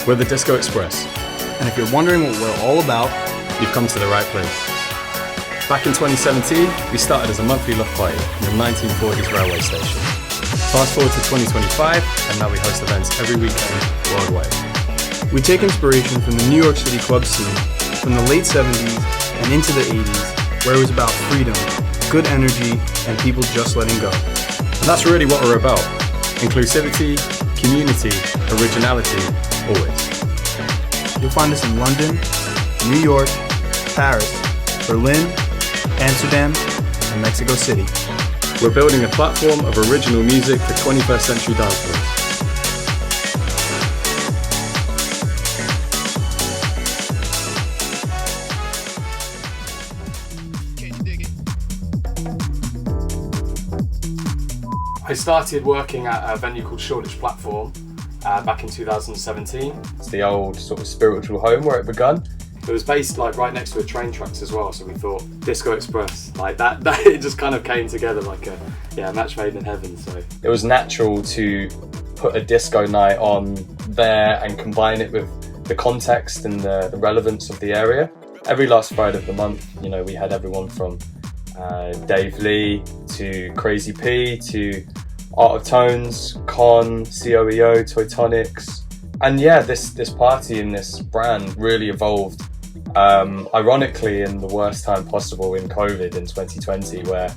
We're the Disco Express. And if you're wondering what we're all about, You've come to the right place. Back in 2017, we started as a monthly loft party in the 1940s railway station. Fast forward to 2025, and now we host events every weekend worldwide. we take inspiration from the New York City club scene from the late 70s and into the 80s, where it was about freedom, good energy, and people just letting go. And that's really what we're about. Inclusivity, community, originality, always. You'll find us in London, New York, Paris, Berlin, Amsterdam, and Mexico City. We're building a platform of original music for 21st century dance floors. I started working at a venue called Shoreditch platform back in 2017. It's the old sort of spiritual home where it begun. It was based like right next to a train tracks as well, so we thought Disco Express, like that it just kind of came together like a match made in heaven. So it was natural to put a disco night on there and combine it with the context and the relevance of the area. Every last Friday of the month, you know, we had everyone from Dave Lee to Crazy P to Art of Tones, Con, COEO, Toytonics. And yeah, this party and this brand really evolved, ironically in the worst time possible in COVID in 2020, where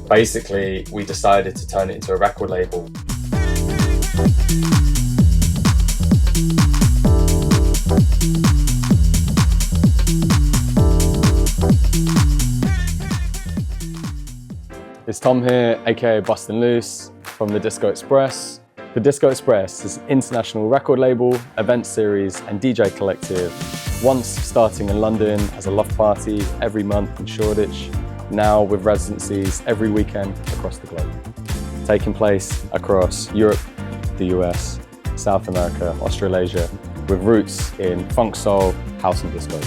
basically we decided to turn it into a record label. It's Tom here, aka Bustin' Loose, from the Disco Express. The Disco Express is an international record label, event series and DJ collective, once starting in London as a loft party every month in Shoreditch, now with residencies every weekend across the globe, taking place across Europe, the US, South America, Australasia, with roots in funk, soul, house and disco.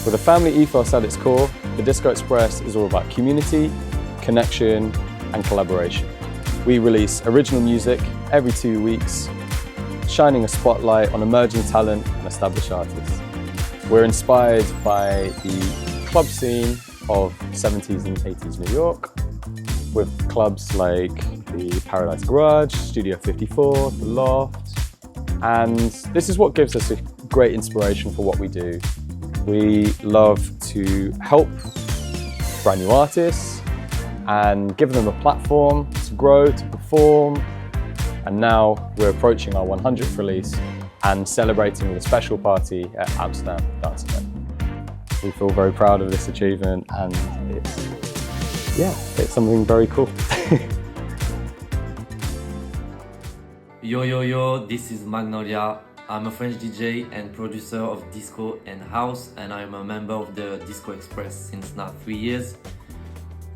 With a family ethos at its core, the Disco Express is all about community, connection and collaboration. We release original music every 2 weeks, shining a spotlight on emerging talent and established artists. We're inspired by the club scene of 70s and 80s New York, with clubs like the Paradise Garage, Studio 54, the Loft, and this is what gives us a great inspiration for what we do. We love to help brand new artists and give them a platform to grow, to perform. And now we're approaching our 100th release and celebrating with a special party at Amsterdam Dance Event. We feel very proud of this achievement and it's something very cool. Yo, this is Magnolia. I'm a French DJ and producer of disco and house, and I'm a member of the Disco Express since now 3 years.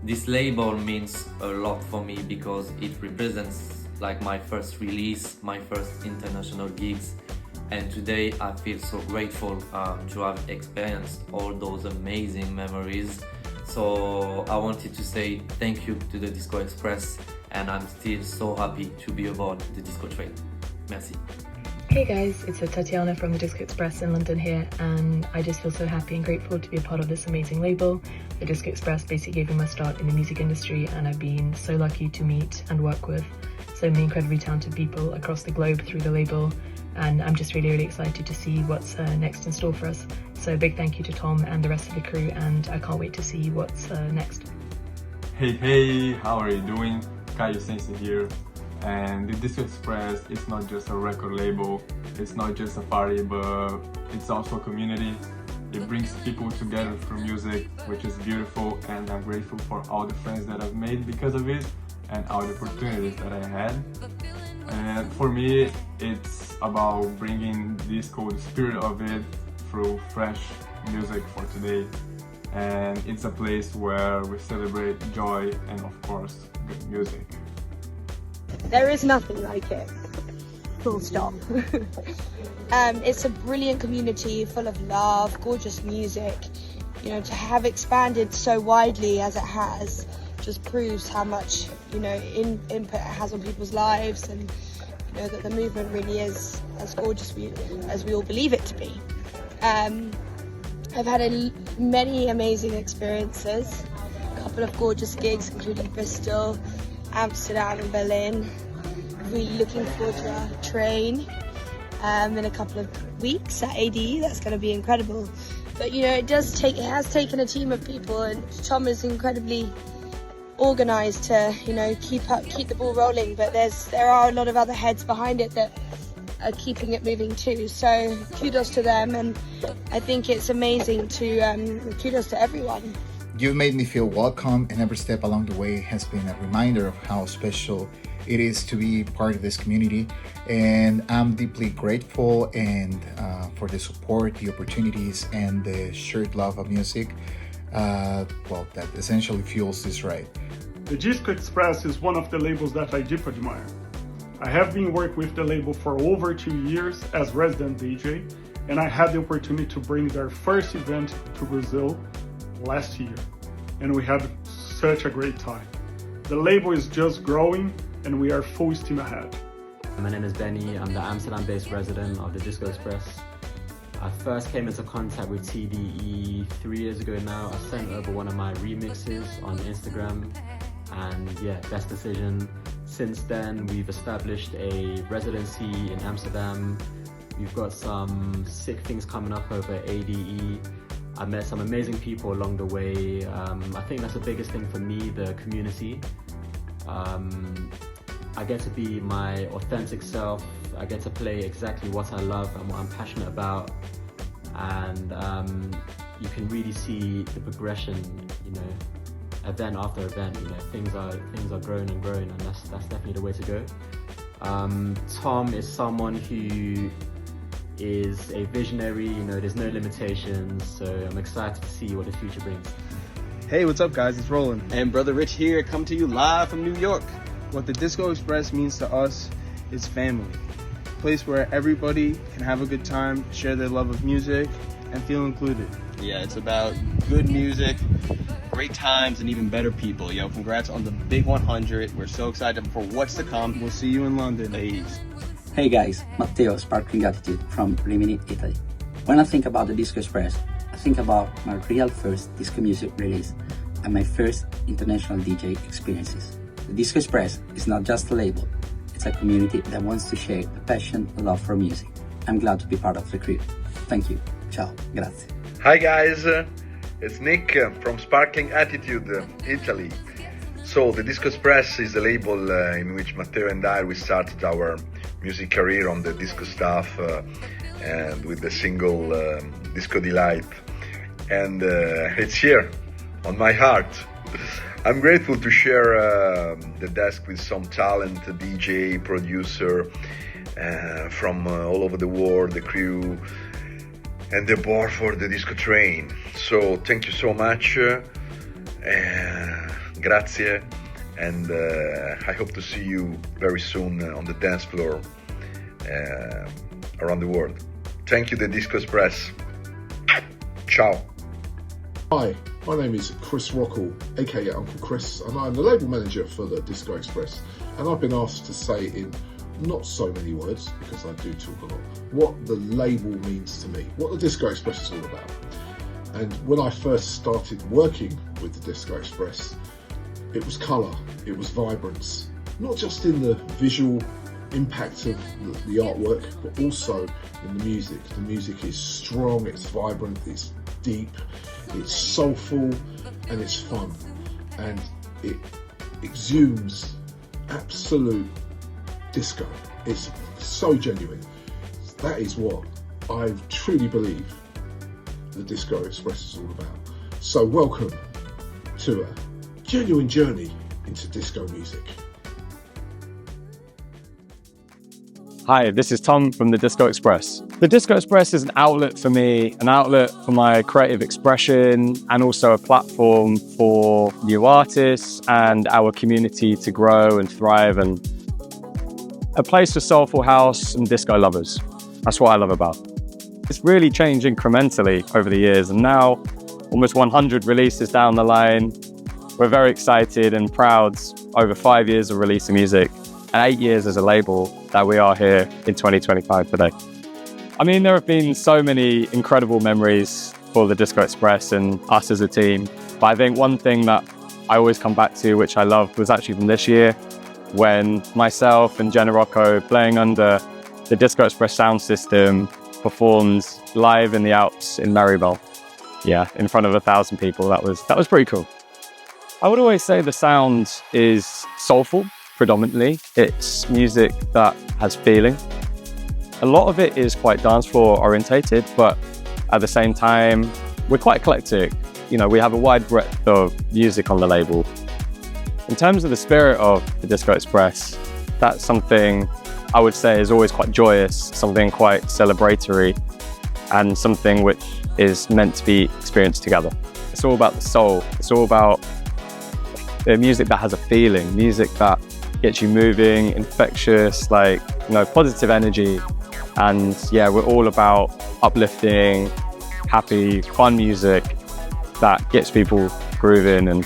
This label means a lot for me because it represents like my first release, my first international gigs, and today I feel so grateful to have experienced all those amazing memories. So I wanted to say thank you to the Disco Express, and I'm still so happy to be aboard the disco train. Merci. Hey guys, it's Tatiana from the Disco Express in London here, and I just feel so happy and grateful to be a part of this amazing label. The Disco Express basically gave me my start in the music industry, and I've been so lucky to meet and work with so many incredibly talented people across the globe through the label, and I'm just really excited to see what's next in store for us. So a big thank you to Tom and the rest of the crew, and I can't wait to see what's next. Hey, how are you doing? Caio Sensi here. And the Disco Express is not just a record label, it's not just a party, but it's also a community. It brings people together through music, which is beautiful, and I'm grateful for all the friends that I've made because of it and all the opportunities that I had. And for me, it's about bringing disco, the spirit of it, through fresh music for today. And it's a place where we celebrate joy and of course, good music. There is nothing like it, full stop. It's a brilliant community full of love, gorgeous music. You know, to have expanded so widely as it has just proves how much, you know, input it has on people's lives, and you know, that the movement really is as gorgeous as we all believe it to be. I've had many amazing experiences, a couple of gorgeous gigs including Bristol, Amsterdam and Berlin. Really looking forward to our train in a couple of weeks at ADE. That's going to be incredible. But you know, it has taken a team of people, and Tom is incredibly organised to, you know, keep the ball rolling. But there are a lot of other heads behind it that are keeping it moving too. So kudos to them, and I think it's amazing to kudos to everyone. You've made me feel welcome, and every step along the way has been a reminder of how special it is to be part of this community. And I'm deeply grateful and for the support, the opportunities, and the shared love of music. Well, that essentially fuels this ride. The Disco Express is one of the labels that I deeply admire. I have been working with the label for over 2 years as resident DJ, and I had the opportunity to bring their first event to Brazil last year, and we had such a great time. The label is just growing, and we are full steam ahead. My name is Benny. I'm the Amsterdam-based resident of the Disco Express. I first came into contact with TDE 3 years ago now. I sent over one of my remixes on Instagram, and yeah, best decision. Since then, we've established a residency in Amsterdam. We've got some sick things coming up over ADE. I met some amazing people along the way. I think that's the biggest thing for me, the community. I get to be my authentic self. I get to play exactly what I love and what I'm passionate about. And you can really see the progression, you know, event after event. You know, things are growing and growing, and that's definitely the way to go. Tom is someone who is a visionary. You know, there's no limitations, so I'm excited to see what the future brings. Hey, what's up guys, it's Roland. And Brother Rich here, come to you live from New York. What the Disco Express means to us is family. A place where everybody can have a good time, share their love of music, and feel included. Yeah, it's about good music, great times, and even better people. Yo, congrats on the big 100. We're so excited for what's to come. We'll see you in London. Please. Hey guys, Matteo, Sparkling Attitude from Rimini, Italy. When I think about the Disco Express, I think about my real first disco music release and my first international DJ experiences. The Disco Express is not just a label, it's a community that wants to share a passion and love for music. I'm glad to be part of the crew. Thank you. Ciao. Grazie. Hi guys, it's Nick from Sparkling Attitude, Italy. So the Disco Express is a label in which Matteo and we started our music career on the disco stuff and with the single Disco Delight. And it's here on my heart. I'm grateful to share the desk with some talent, DJ, producer from all over the world, the crew, and the board for the disco train. So thank you so much, grazie, and I hope to see you very soon on the dance floor around the world. Thank you, the Disco Express. Ciao. Hi, my name is Chris Rockall, aka Uncle Chris, and I'm the label manager for the Disco Express. And I've been asked to say in not so many words, because I do talk a lot, what the label means to me, what the Disco Express is all about. And when I first started working with the Disco Express, it was colour, it was vibrance, not just in the visual impact of the artwork, but also in the music. The music is strong, it's vibrant, it's deep, it's soulful, and it's fun, and it exudes absolute disco. It's so genuine. That is what I truly believe the Disco Express is all about. So welcome to a genuine journey into disco music. Hi, this is Tom from the Disco Express. The Disco Express is an outlet for me, an outlet for my creative expression, and also a platform for new artists and our community to grow and thrive, and a place for soulful house and disco lovers. That's what I love about it. It's really changed incrementally over the years, and now, almost 100 releases down the line, we're very excited and proud over 5 years of releasing music. and 8 years as a label that we are here in 2025 today. I mean, there have been so many incredible memories for the Disco Express and us as a team. But I think one thing that I always come back to, which I loved, was actually from this year, when myself and Jenna Rocco, playing under the Disco Express sound system, performed live in the Alps in Maribel. Yeah, in front of 1,000 people. That was pretty cool. I would always say the sound is soulful, predominantly. It's music that has feeling. A lot of it is quite dance floor orientated, but at the same time, we're quite eclectic. You know, we have a wide breadth of music on the label. In terms of the spirit of the Disco Express, that's something I would say is always quite joyous, something quite celebratory, and something which is meant to be experienced together. It's all about the soul. It's all about the music that has a feeling, music that gets you moving, infectious, like, you know, positive energy. And yeah, we're all about uplifting, happy, fun music that gets people grooving and,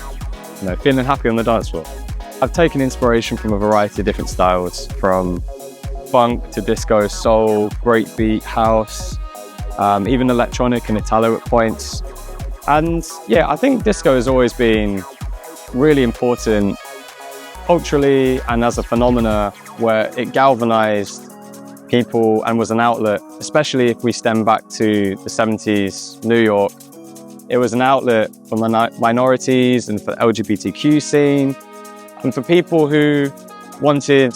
you know, feeling happy on the dance floor. I've taken inspiration from a variety of different styles, from funk to disco, soul, breakbeat, house, even electronic and Italo at points. And yeah, I think disco has always been really important culturally and as a phenomena, where it galvanized people and was an outlet, especially if we stem back to the 70s New York. It was an outlet for minorities and for the LGBTQ scene, and for people who wanted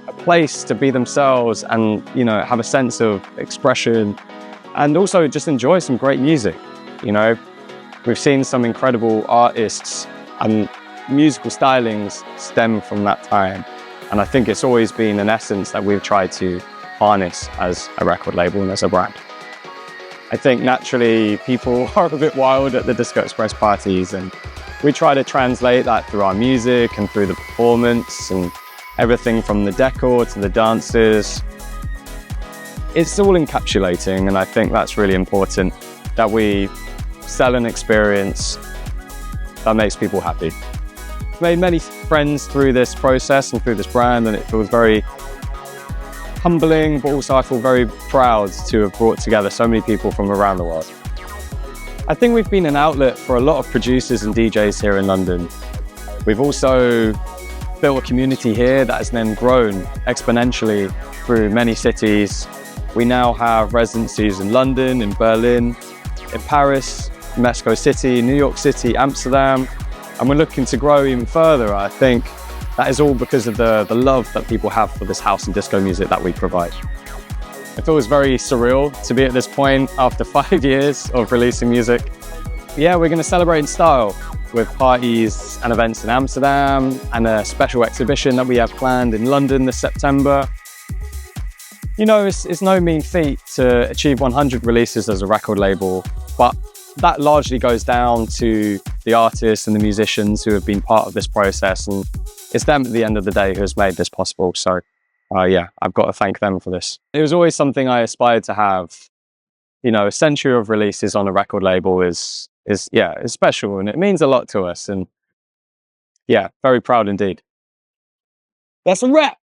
a place to be themselves and, you know, have a sense of expression and also just enjoy some great music. You know, we've seen some incredible artists and musical stylings stem from that time. And I think it's always been an essence that we've tried to harness as a record label and as a brand. I think naturally people are a bit wild at the Disco Express parties, and we try to translate that through our music and through the performance and everything from the decor to the dancers. It's all encapsulating, and I think that's really important, that we sell an experience that makes people happy. I've made many friends through this process and through this brand, and it feels very humbling, but also I feel very proud to have brought together so many people from around the world. I think we've been an outlet for a lot of producers and DJs here in London. We've also built a community here that has then grown exponentially through many cities. We now have residencies in London, in Berlin, in Paris, Mexico City, New York City, Amsterdam, and we're looking to grow even further. I think that is all because of the love that people have for this house and disco music that we provide. It feels very surreal to be at this point after 5 years of releasing music. Yeah, we're going to celebrate in style with parties and events in Amsterdam and a special exhibition that we have planned in London this September. You know, it's no mean feat to achieve 100 releases as a record label, but that largely goes down to the artists and the musicians who have been part of this process, and it's them at the end of the day who has made this possible. So yeah, I've got to thank them for this. It was always something I aspired to have. You know, a century of releases on a record label is special, and it means a lot to us, and yeah, very proud indeed. That's a wrap.